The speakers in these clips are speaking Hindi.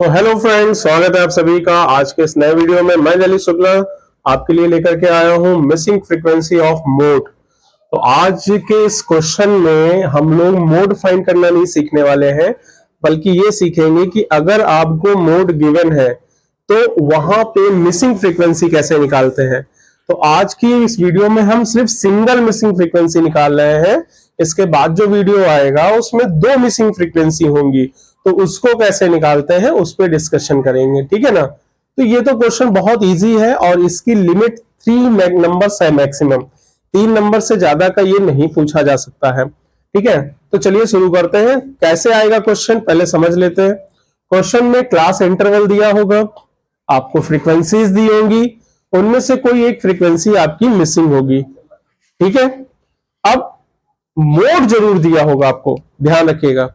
तो हेलो फ्रेंड्स, स्वागत है आप सभी का आज के इस नए वीडियो में। मैं ललित शुक्ला आपके लिए लेकर के आया हूं मिसिंग फ्रीक्वेंसी ऑफ मोड। तो आज के इस क्वेश्चन में हम लोग मोड फाइंड करना नहीं सीखने वाले हैं, बल्कि ये सीखेंगे कि अगर आपको मोड गिवन है तो वहां पे मिसिंग फ्रीक्वेंसी कैसे निकालते हैं। तो आज की इस वीडियो में हम सिर्फ सिंगल मिसिंग फ्रीक्वेंसी निकाल रहे हैं। इसके बाद जो वीडियो आएगा उसमें दो मिसिंग फ्रीक्वेंसी होंगी, तो उसको कैसे निकालते हैं उस पर डिस्कशन करेंगे, ठीक है ना। तो ये तो क्वेश्चन बहुत इजी है और इसकी लिमिट 3 नंबर्स है मैक्सिमम। 3 नंबर से ज्यादा का ये नहीं पूछा जा सकता है, ठीक है। तो चलिए शुरू करते हैं। कैसे आएगा क्वेश्चन पहले समझ लेते हैं। क्वेश्चन में क्लास इंटरवल दिया होगा, आपको फ्रीक्वेंसीज दी होंगी, उनमें से कोई एक फ्रीक्वेंसी आपकी मिसिंग होगी, ठीक है। अब मोड जरूर दिया होगा, आपको ध्यान रखिएगा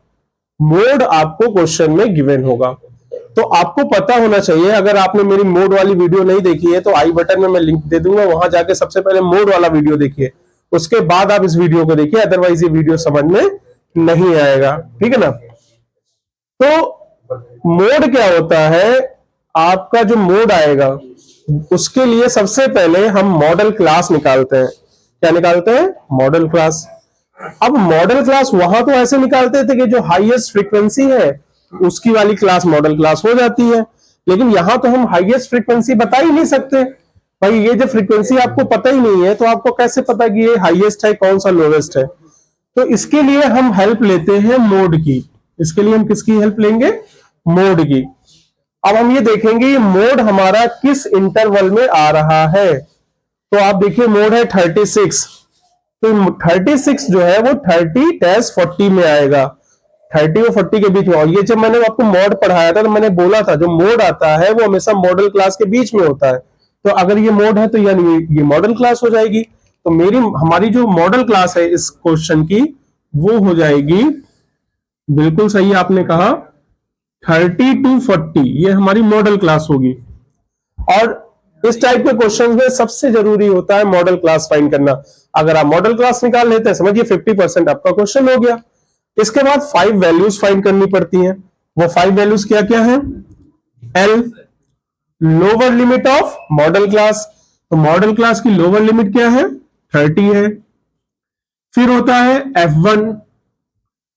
मोड आपको क्वेश्चन में गिवन होगा। तो आपको पता होना चाहिए, अगर आपने मेरी मोड वाली वीडियो नहीं देखी है तो आई बटन में मैं लिंक दे दूंगा, वहां जाके सबसे पहले मोड वाला वीडियो देखिए, उसके बाद आप इस वीडियो को देखिए, अदरवाइज ये वीडियो समझ में नहीं आएगा, ठीक है ना। तो मोड क्या होता है, आपका जो मोड आएगा उसके लिए सबसे पहले हम मॉडल क्लास निकालते हैं। क्या निकालते हैं? Model class. अब मॉडल क्लास वहां तो ऐसे निकालते थे कि जो हाईएस्ट फ्रीक्वेंसी है उसकी वाली क्लास मॉडल क्लास हो जाती है, लेकिन यहां तो हम हाईएस्ट फ्रीक्वेंसी बता ही नहीं सकते भाई। ये जो फ्रीक्वेंसी आपको पता ही नहीं है तो आपको कैसे पता कि ये हाईएस्ट है कौन सा लोवेस्ट है। तो इसके लिए हम हेल्प लेते हैं मोड की। इसके लिए हम किसकी हेल्प लेंगे? मोड की। अब हम ये देखेंगे ये मोड हमारा किस इंटरवल में आ रहा है। तो आप देखिए मोड है 36, तो 36 जो है वो 30-40 में आएगा, 30 और 40 के बीच में। और ये जब मैंने आपको मोड पढ़ाया था तो मैंने बोला था जो मोड आता है वो हमेशा मॉडल क्लास के बीच में होता है। तो अगर ये मोड है तो यानी ये मॉडल क्लास हो जाएगी। तो हमारी जो मॉडल क्लास है इस क्वेश्चन की वो हो जाएगी, बिल्कुल सही आपने कहा, 30-40 ये हमारी मॉडल क्लास होगी। और इस टाइप के क्वेश्चन में सबसे जरूरी होता है मॉडल क्लास फाइंड करना। अगर आप मॉडल क्लास निकाल लेते हैं समझिए 50% आपका क्वेश्चन हो गया। इसके बाद 5 वैल्यूज फाइंड करनी पड़ती हैं। वो 5 वैल्यूज क्या क्या है? L, lower limit of model class. तो मॉडल क्लास की लोअर लिमिट क्या है? 30 है। फिर होता है F1।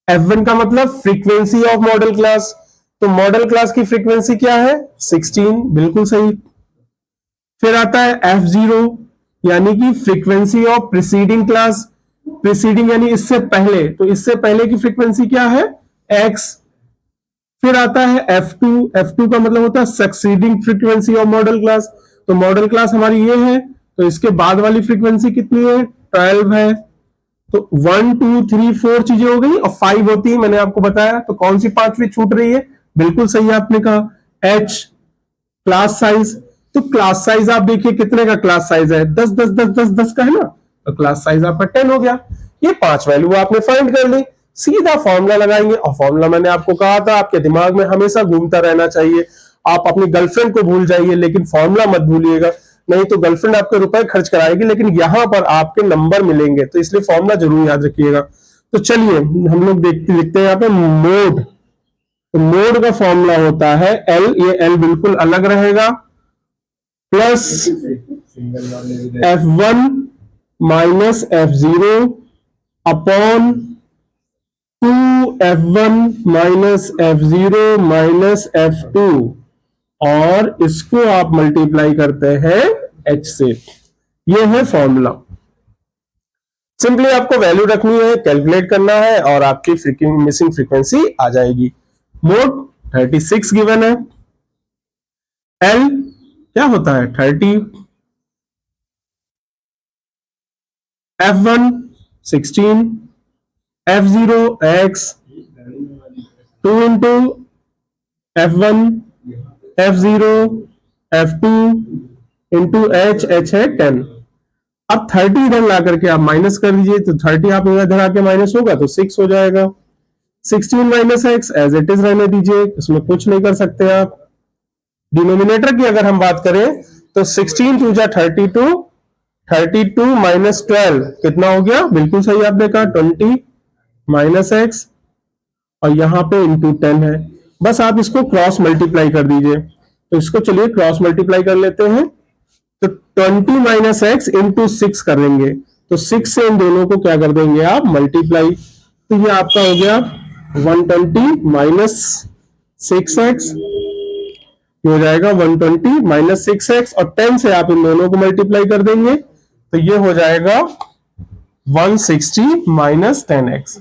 F1 का मतलब फ्रीक्वेंसी ऑफ मॉडल क्लास। तो मॉडल क्लास की फ्रीक्वेंसी क्या है? 16, बिल्कुल सही। फिर आता है F0 यानी कि frequency of preceding class. Preceding यानी इससे पहले, तो इससे पहले की फ्रीक्वेंसी क्या है? X। फिर आता है F2। F2 का मतलब होता है succeeding frequency of model class. तो मॉडल क्लास हमारी ये है, तो इसके बाद वाली फ्रीक्वेंसी कितनी है? 12 है। तो 1 2 3 4 चीजें हो गई और 5 होती है, मैंने आपको बताया। तो कौन सी पांचवी छूट रही है? बिल्कुल सही आपने कहा, H, क्लास साइज। तो क्लास साइज आप देखिए कितने का क्लास साइज है? 10 10 10 10 10 का है ना। तो क्लास साइज आपका 10 हो गया। ये 5 वैल्यू आपने फाइंड कर ली। सीधा फॉर्मूला लगाएंगे, और फॉर्मूला मैंने आपको कहा था आपके दिमाग में हमेशा घूमता रहना चाहिए। आप अपनी गर्लफ्रेंड को भूल जाइए लेकिन फॉर्मूला मत भूलिएगा, नहीं तो गर्लफ्रेंड आपके रुपए खर्च कराएगी लेकिन यहां पर आपके नंबर मिलेंगे। तो इसलिए फॉर्मूला जरूर याद रखिएगा। तो चलिए हम लोग लिखते हैं यहाँ पे मोड। तो मोड का फॉर्मूला होता है एल, ये एल बिल्कुल अलग रहेगा, plus F1 minus F0 upon 2F1 minus F0 minus F2, और इसको आप मल्टीप्लाई करते हैं H से। ये है फॉर्मूला। सिंपली आपको वैल्यू रखनी है, कैलकुलेट करना है और आपकी मिसिंग फ्रीक्वेंसी आ जाएगी। मोड 36 गिवन है, एल क्या होता है? 30, F1 16, F0 X, 2 into F1 F0 F2 into H, H है 10। अब 30 इधर ला करके आप माइनस कर दीजिए, तो 30 आप इधर आके माइनस होगा तो 6 हो जाएगा। 16 minus x as it is रहने दीजिए, इसमें कुछ नहीं कर सकते आप। डिनोमिनेटर की अगर हम बात करें तो 16 टू जा 32, 32 माइनस 12 कितना हो गया? बिल्कुल सही आपने कहा 20 माइनस एक्स, और यहां पे इंटू 10 है। बस आप इसको क्रॉस मल्टीप्लाई कर दीजिए। तो इसको चलिए क्रॉस मल्टीप्लाई कर लेते हैं। तो 20 माइनस एक्स इंटू 6 करेंगे, तो 6 से इन दोनों को क्या कर देंगे आप, मल्टीप्लाई। तो ये आपका हो गया 120 माइनस 6x, ये हो जाएगा 120 माइनस 6x, और 10 से आप इन दोनों को मल्टीप्लाई कर देंगे, तो ये हो जाएगा 160 माइनस 10x।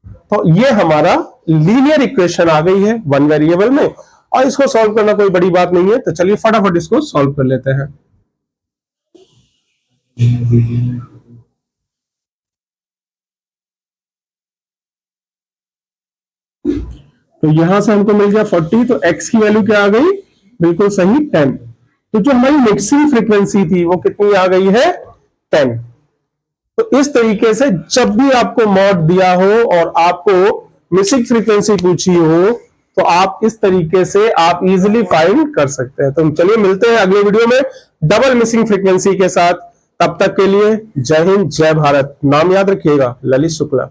तो ये हमारा लीनियर इक्वेशन आ गई है वन वेरिएबल में, और इसको सॉल्व करना कोई बड़ी बात नहीं है। तो चलिए फटाफट इसको सॉल्व कर लेते हैं। तो यहां से हमको मिल गया 40, तो x की वैल्यू क्या आ गई, बिल्कुल सही 10। तो जो हमारी मिक्सिंग फ्रीक्वेंसी थी वो कितनी आ गई है, 10। तो इस तरीके से जब भी आपको मॉड दिया हो और आपको मिक्सिंग फ्रीक्वेंसी पूछी हो, तो आप इस तरीके से आप इजीली फाइंड कर सकते हैं। तो चलिए मिलते हैं अगले वीडियो में डबल मिक्सिंग फ्रीक्वेंसी के साथ। तब तक के लिए जय हिंद, जय भारत। नाम याद रखिएगा, ललित शुक्ला।